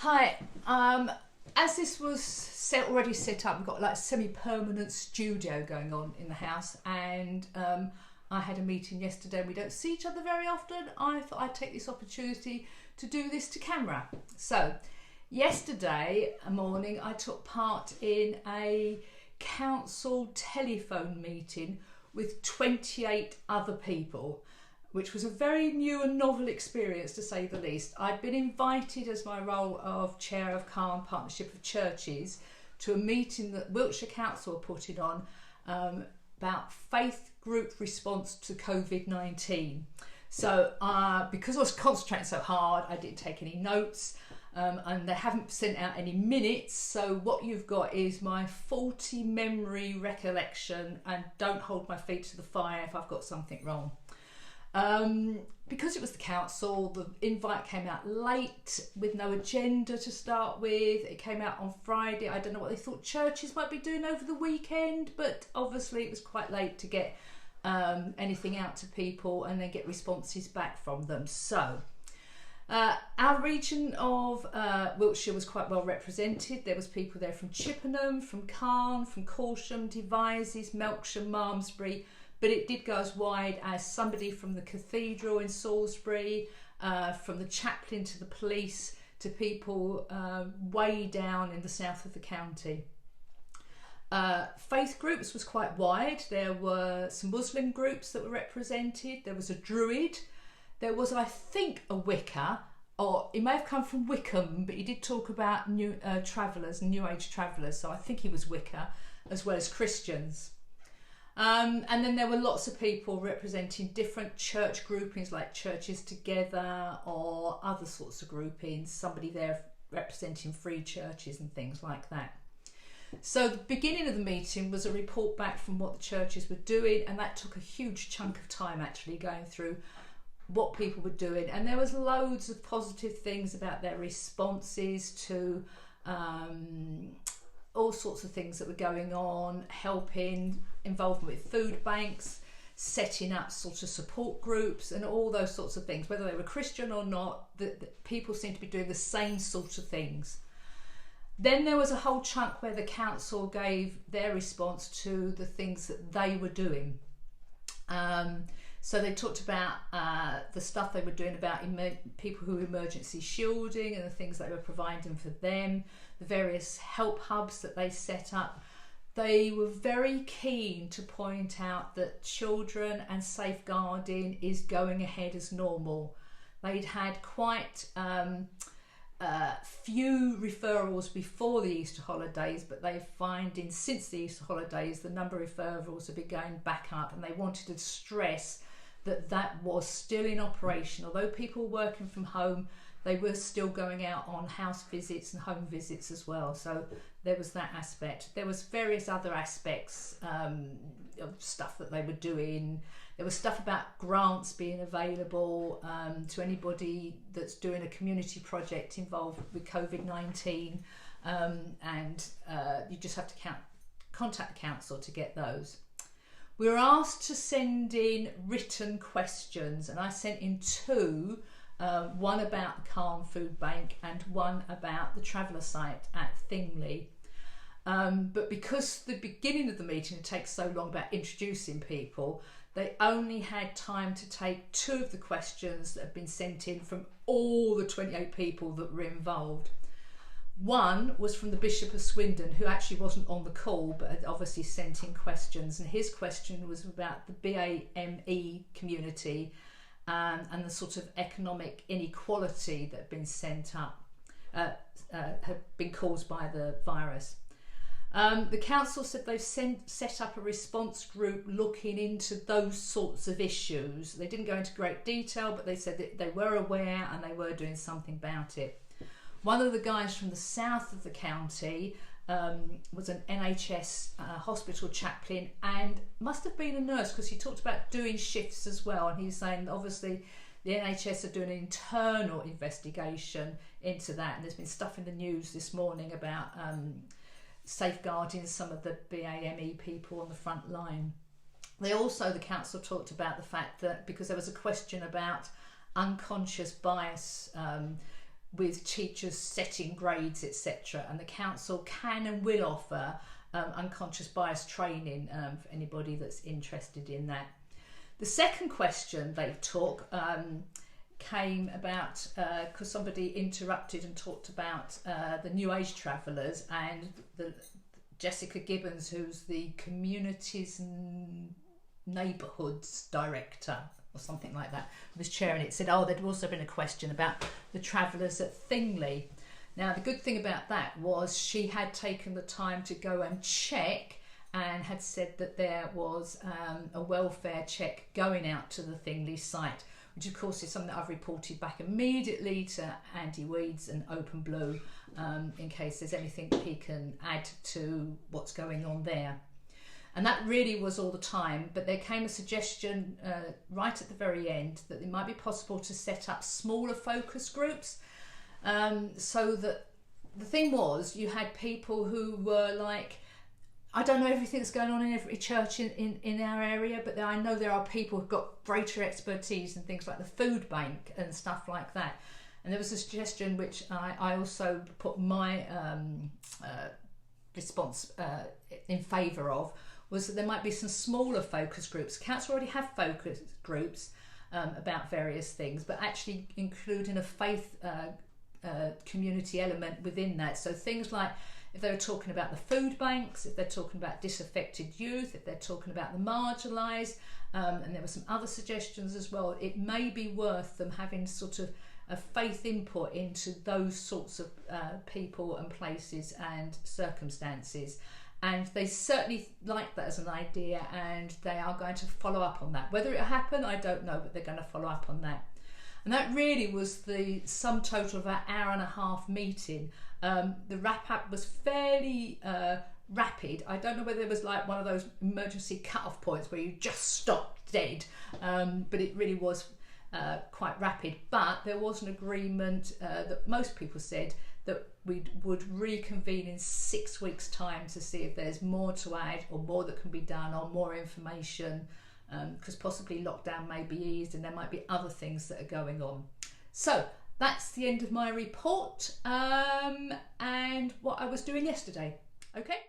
Hi. As this was already set up, we've got like a semi-permanent studio going on in the house, and I had a meeting yesterday. We don't see each other very often. I thought I'd take this opportunity to do this to camera. So, yesterday morning, I took part in a council telephone meeting with 28 other people, which was a very new and novel experience, to say the least. I'd been invited as my role of Chair of Calm Partnership of Churches to a meeting that Wiltshire Council were putting on about faith group response to Covid-19. So because I was concentrating so hard, I didn't take any notes, and they haven't sent out any minutes. So what you've got is my faulty memory recollection, and don't hold my feet to the fire if I've got something wrong. Because it was the council, the invite came out late with no agenda to start with. It came out on Friday. I don't know what they thought churches might be doing over the weekend, but obviously it was quite late to get anything out to people and then get responses back from them. So our region of Wiltshire was quite well represented. There was people there from Chippenham, from Calne, from Corsham, Devizes, Melksham, Malmesbury. But it did go as wide as somebody from the cathedral in Salisbury, from the chaplain to the police, to people way down in the south of the county. Faith groups was quite wide. There were some Muslim groups that were represented. There was a Druid. There was, I think, a Wicca, or he may have come from Wickham, but he did talk about new travellers, New Age travellers. So I think he was Wicca, as well as Christians. And then there were lots of people representing different church groupings, like Churches Together or other sorts of groupings, somebody there representing free churches and things like that. So the beginning of the meeting was a report back from what the churches were doing, and that took a huge chunk of time actually going through what people were doing. And there was loads of positive things about their responses to all sorts of things that were going on, helping, involvement with food banks, setting up sort of support groups and all those sorts of things. Whether they were Christian or not, the people seemed to be doing the same sort of things. Then there was a whole chunk where the council gave their response to the things that they were doing. So they talked about the stuff they were doing about people who were emergency shielding and the things they were providing for them, the various help hubs that they set up. They were very keen to point out that children and safeguarding is going ahead as normal. They'd had quite few referrals before the Easter holidays, but they're finding since the Easter holidays the number of referrals have been going back up, and they wanted to stress that that was still in operation. Although people were working from home, they were still going out on house visits and home visits as well. So there was that aspect. There was various other aspects of stuff that they were doing. There was stuff about grants being available to anybody that's doing a community project involved with COVID-19, and you just have to contact the council to get those. We were asked to send in written questions, and I sent in two, one about the Calne Food Bank and one about the traveller site at Thingley. But because the beginning of the meeting takes so long about introducing people, they only had time to take two of the questions that had been sent in from all the 28 people that were involved. One was from the Bishop of Swindon, who actually wasn't on the call but had obviously sent in questions, and his question was about the BAME community and the sort of economic inequality that had been had been caused by the virus. The council said they've set up a response group looking into those sorts of issues. They didn't go into great detail, but they said that they were aware and they were doing something about it. One of the guys from the south of the county was an NHS hospital chaplain and must have been a nurse, because he talked about doing shifts as well, and he's saying that obviously the NHS are doing an internal investigation into that, and there's been stuff in the news this morning about safeguarding some of the BAME people on the front line. The council talked about the fact that because there was a question about unconscious bias with teachers setting grades, etc. And the council can and will offer unconscious bias training for anybody that's interested in that. The second question they took came about because somebody interrupted and talked about the New Age travellers, and Jessica Gibbons, who's the Communities and Neighbourhoods Director or something like that, was chairing it, said, oh, there'd also been a question about the travellers at Thingley. Now, the good thing about that was she had taken the time to go and check and had said that there was a welfare check going out to the Thingley site, which of course is something that I've reported back immediately to Andy Weeds and Open Blue in case there's anything he can add to what's going on there. And that really was all the time, but there came a suggestion right at the very end that it might be possible to set up smaller focus groups, so that the thing was you had people who were like, I don't know everything that's going on in every church in our area, but I know there are people who've got greater expertise in things like the food bank and stuff like that. And there was a suggestion which I also put my response in favour of, was that there might be some smaller focus groups. Council already have focus groups about various things, but actually including a faith community element within that. So things like if they were talking about the food banks, if they're talking about disaffected youth, if they're talking about the marginalised, and there were some other suggestions as well, it may be worth them having sort of a faith input into those sorts of people and places and circumstances. And they certainly like that as an idea, and they are going to follow up on that. Whether it happen, I don't know, but they're going to follow up on that. And that really was the sum total of our hour and a half meeting. The wrap up was fairly rapid. I don't know whether it was like one of those emergency cut-off points where you just stopped dead, but it really was quite rapid. But there was an agreement that most people said that we would reconvene in 6 weeks' time to see if there's more to add or more that can be done or more information, because possibly lockdown may be eased and there might be other things that are going on. So that's the end of my report and what I was doing yesterday. Okay.